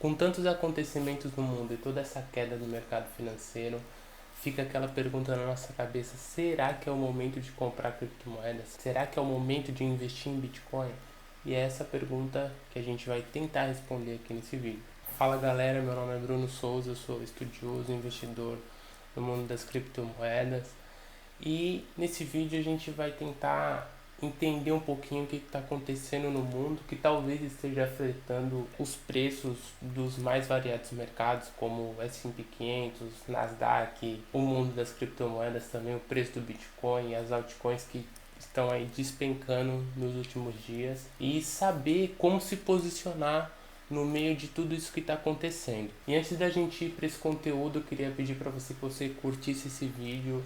Com tantos acontecimentos no mundo e toda essa queda do mercado financeiro, fica aquela pergunta na nossa cabeça: será que é o momento de comprar criptomoedas? Será que é o momento de investir em Bitcoin? E é essa pergunta que a gente vai tentar responder aqui nesse vídeo. Fala galera, meu nome é Bruno Souza, eu sou estudioso, investidor no mundo das criptomoedas. E nesse vídeo a gente vai tentar entender um pouquinho o que está acontecendo no mundo, que talvez esteja afetando os preços dos mais variados mercados, como o S&P 500, Nasdaq, o mundo das criptomoedas também, o preço do Bitcoin e as altcoins que estão aí despencando nos últimos dias, e saber como se posicionar no meio de tudo isso que está acontecendo. E antes da gente ir para esse conteúdo, eu queria pedir para você que você curtisse esse vídeo,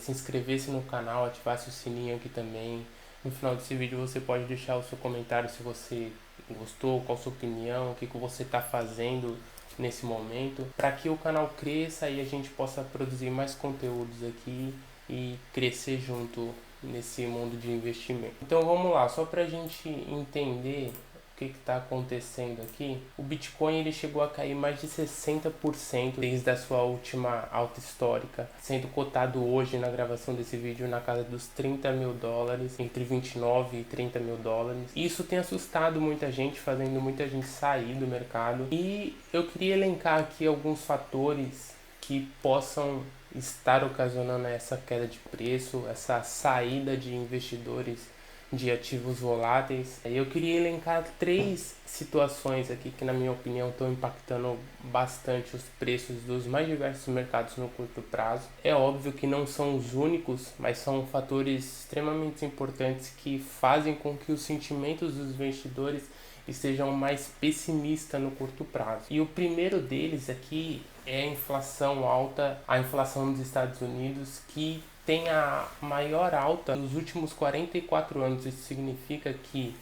se inscrevesse no canal, ativasse o sininho aqui também. No final desse vídeo você pode deixar o seu comentário se você gostou, qual a sua opinião, o que você está fazendo nesse momento, para que o canal cresça e a gente possa produzir mais conteúdos aqui e crescer junto nesse mundo de investimento. Então vamos lá, só para a gente entender o que está acontecendo aqui. O Bitcoin ele chegou a cair mais de 60% desde a sua última alta histórica, sendo cotado hoje na gravação desse vídeo na casa dos 30 mil dólares, entre 29 e 30 mil dólares. Isso tem assustado muita gente, fazendo muita gente sair do mercado. E eu queria elencar aqui alguns fatores que possam estar ocasionando essa queda de preço, essa saída de investidores de ativos voláteis. Eu queria elencar 3 situações aqui que, na minha opinião, estão impactando bastante os preços dos mais diversos mercados no curto prazo. É óbvio que não são os únicos, mas são fatores extremamente importantes que fazem com que os sentimentos dos investidores estejam mais pessimistas no curto prazo. E o primeiro deles aqui é a inflação alta, a inflação dos Estados Unidos, que tem a maior alta nos últimos 44 anos. Isso significa que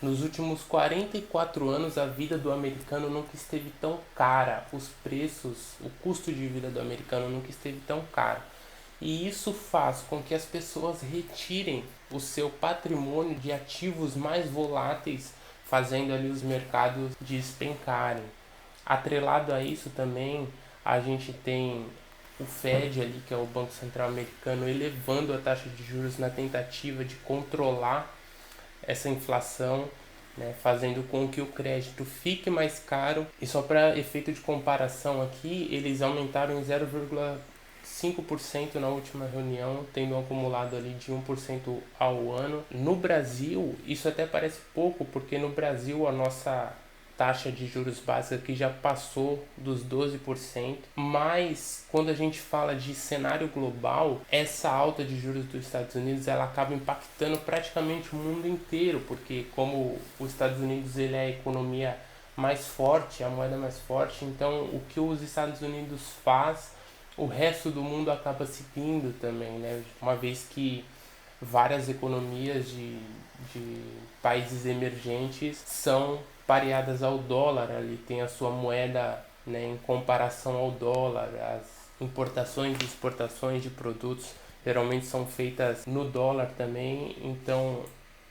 nos últimos 44 anos a vida do americano nunca esteve tão cara, os preços, o custo de vida do americano nunca esteve tão caro. E isso faz com que as pessoas retirem o seu patrimônio de ativos mais voláteis, fazendo ali os mercados despencarem. Atrelado a isso também, a gente tem o Fed ali, que é o Banco Central Americano, elevando a taxa de juros na tentativa de controlar essa inflação, né, fazendo com que o crédito fique mais caro. E só para efeito de comparação aqui, eles aumentaram em 0,5% na última reunião, tendo um acumulado ali de 1% ao ano. No Brasil, isso até parece pouco, porque no Brasil a nossa taxa de juros básica que já passou dos 12%, mas quando a gente fala de cenário global, essa alta de juros dos Estados Unidos ela acaba impactando praticamente o mundo inteiro, porque como os Estados Unidos ele é a economia mais forte, a moeda mais forte, então o que os Estados Unidos faz, o resto do mundo acaba seguindo também, né? Uma vez que várias economias de países emergentes são pareadas ao dólar, ali tem a sua moeda, né, em comparação ao dólar. As importações e exportações de produtos geralmente são feitas no dólar também, então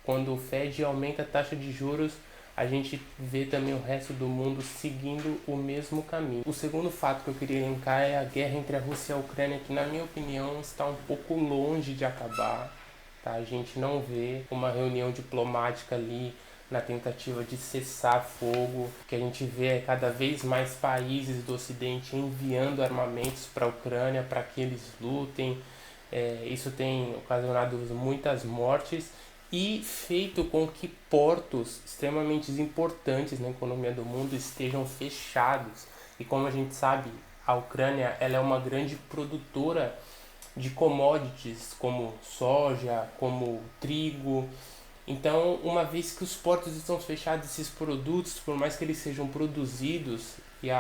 quando o Fed aumenta a taxa de juros, a gente vê também o resto do mundo seguindo o mesmo caminho. O segundo fato que eu queria elencar é a guerra entre a Rússia e a Ucrânia, que na minha opinião está um pouco longe de acabar. Tá? A gente não vê uma reunião diplomática ali na tentativa de cessar fogo. O que a gente vê é cada vez mais países do Ocidente enviando armamentos para a Ucrânia para que eles lutem. Isso tem ocasionado muitas mortes e feito com que portos extremamente importantes na economia do mundo estejam fechados. E como a gente sabe, a Ucrânia ela é uma grande produtora de commodities como soja, como trigo. Então, uma vez que os portos estão fechados, esses produtos, por mais que eles sejam produzidos, e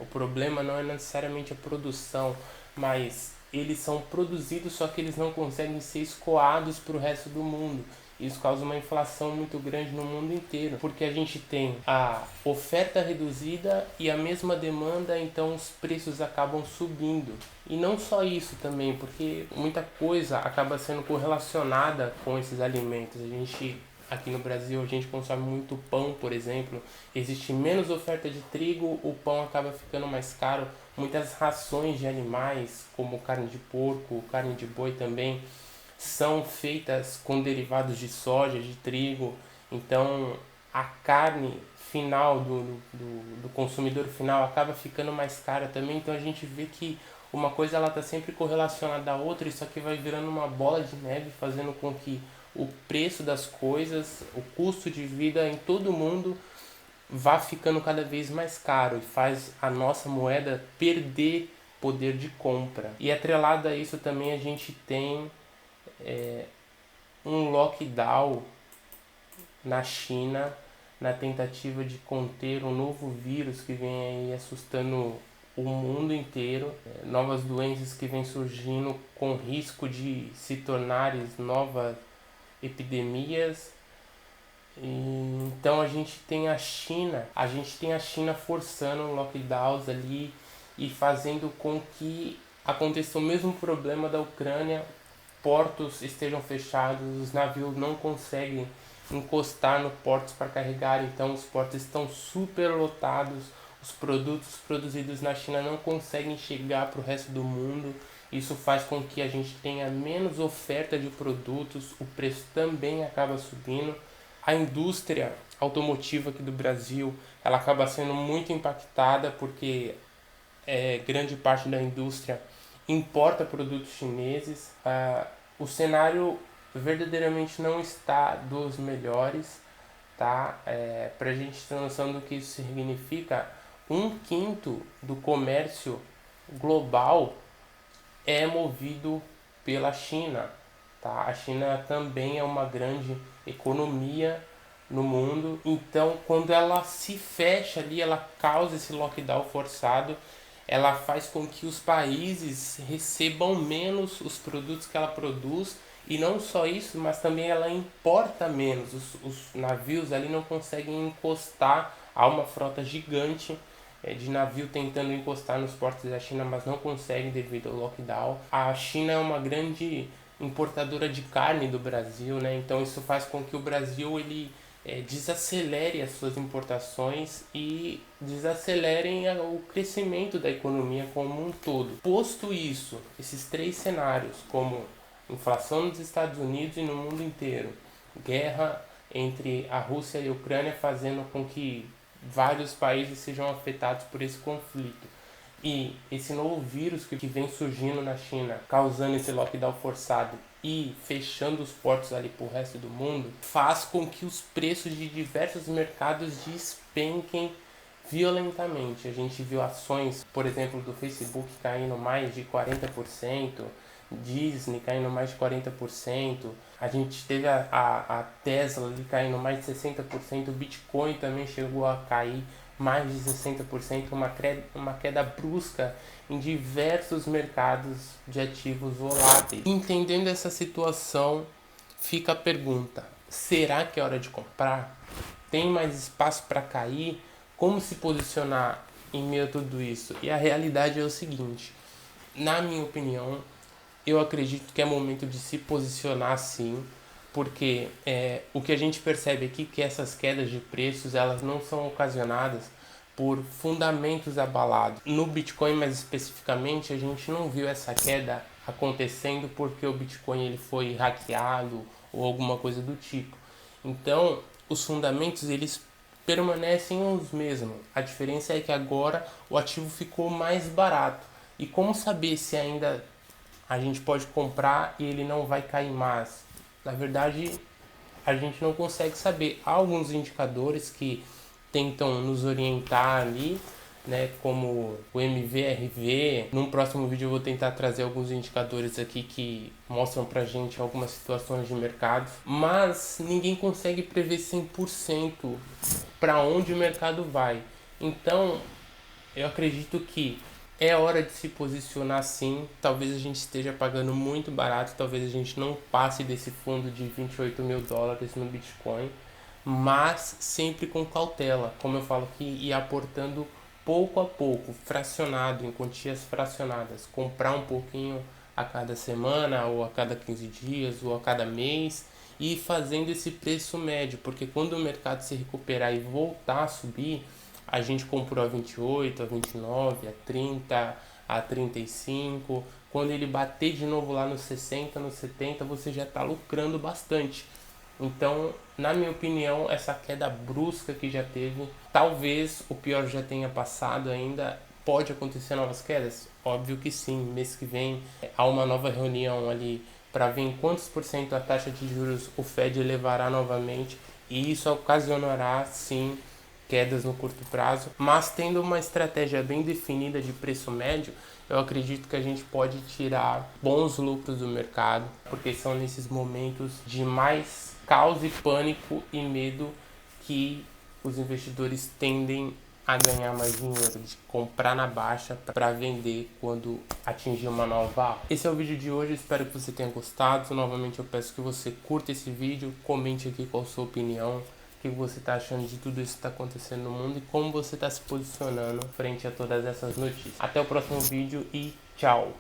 o problema não é necessariamente a produção, mas eles são produzidos, só que eles não conseguem ser escoados para o resto do mundo. Isso causa uma inflação muito grande no mundo inteiro, porque a gente tem a oferta reduzida e a mesma demanda, então os preços acabam subindo. E não só isso também, porque muita coisa acaba sendo correlacionada com esses alimentos. A gente aqui no Brasil a gente consome muito pão, por exemplo, existe menos oferta de trigo, o pão acaba ficando mais caro. Muitas rações de animais, como carne de porco, carne de boi também, são feitas com derivados de soja, de trigo. Então a carne final do consumidor final acaba ficando mais cara também. Então a gente vê que uma coisa ela está sempre correlacionada à outra, isso aqui vai virando uma bola de neve, fazendo com que o preço das coisas, o custo de vida em todo mundo vá ficando cada vez mais caro e faz a nossa moeda perder poder de compra. E atrelado a isso também a gente tem um lockdown na China na tentativa de conter um novo vírus que vem aí assustando o mundo inteiro, novas doenças que vêm surgindo com risco de se tornarem novas epidemias. Então a gente tem a China forçando lockdowns ali e fazendo com que aconteça o mesmo problema da Ucrânia, portos estejam fechados, os navios não conseguem encostar no portos para carregar, então os portos estão super lotados, os produtos produzidos na China não conseguem chegar para o resto do mundo. Isso faz com que a gente tenha menos oferta de produtos, o preço também acaba subindo. A indústria automotiva aqui do Brasil, ela acaba sendo muito impactada porque grande parte da indústria importa produtos chineses. O cenário verdadeiramente não está dos melhores, tá? Para a gente ter noção do que isso significa, 1/5 do comércio global é movido pela China, tá? A China também é uma grande economia no mundo, então quando ela se fecha ali, ela causa esse lockdown forçado, ela faz com que os países recebam menos os produtos que ela produz, e não só isso, mas também ela importa menos. Os navios ali não conseguem encostar, há uma frota gigante de navio tentando encostar nos portos da China, mas não conseguem devido ao lockdown. A China é uma grande importadora de carne do Brasil, né? Então isso faz com que o Brasil ele desacelere as suas importações e desacelerem o crescimento da economia como um todo. Posto isso, esses três cenários, como inflação nos Estados Unidos e no mundo inteiro, guerra entre a Rússia e a Ucrânia fazendo com que vários países sejam afetados por esse conflito, e esse novo vírus que vem surgindo na China, causando esse lockdown forçado e fechando os portos ali para o resto do mundo, faz com que os preços de diversos mercados despenquem violentamente. A gente viu ações, por exemplo, do Facebook caindo mais de 40%, Disney caindo mais de 40%, a gente teve a Tesla ali caindo mais de 60%, o Bitcoin também chegou a cair mais de 60%, uma queda brusca em diversos mercados de ativos voláteis. Entendendo essa situação, fica a pergunta: será que é hora de comprar? Tem mais espaço para cair? Como se posicionar em meio a tudo isso? E a realidade é o seguinte, na minha opinião, eu acredito que é momento de se posicionar sim, porque o que a gente percebe aqui é que essas quedas de preços elas não são ocasionadas por fundamentos abalados. No Bitcoin mais especificamente, a gente não viu essa queda acontecendo porque o Bitcoin ele foi hackeado ou alguma coisa do tipo. Então, os fundamentos eles permanecem os mesmos. A diferença é que agora o ativo ficou mais barato. E como saber se ainda a gente pode comprar e ele não vai cair mais? Na verdade, a gente não consegue saber. Há alguns indicadores que tentam nos orientar ali, né, como o MVRV. Num próximo vídeo eu vou tentar trazer alguns indicadores aqui que mostram pra gente algumas situações de mercado, mas ninguém consegue prever 100% para onde o mercado vai. Então, eu acredito que é hora de se posicionar sim. Talvez a gente esteja pagando muito barato, talvez a gente não passe desse fundo de 28 mil dólares no Bitcoin, mas sempre com cautela, como eu falo aqui, e aportando pouco a pouco, fracionado, em quantias fracionadas. Comprar um pouquinho a cada semana, ou a cada 15 dias, ou a cada mês, e ir fazendo esse preço médio, porque quando o mercado se recuperar e voltar a subir, a gente comprou a 28, a 29, a 30, a 35. Quando ele bater de novo lá nos 60, nos 70, você já está lucrando bastante. Então, na minha opinião, essa queda brusca que já teve, talvez o pior já tenha passado ainda. Pode acontecer novas quedas? Óbvio que sim. Mês que vem há uma nova reunião ali para ver em quantos por cento a taxa de juros o Fed elevará novamente, e isso ocasionará sim quedas no curto prazo, mas tendo uma estratégia bem definida de preço médio, eu acredito que a gente pode tirar bons lucros do mercado, porque são nesses momentos de mais caos e pânico e medo que os investidores tendem a ganhar mais dinheiro, de comprar na baixa para vender quando atingir uma nova alta. Esse é o vídeo de hoje, espero que você tenha gostado. Novamente eu peço que você curta esse vídeo, comente aqui qual a sua opinião, o que você está achando de tudo isso que está acontecendo no mundo e como você está se posicionando frente a todas essas notícias. Até o próximo vídeo e tchau!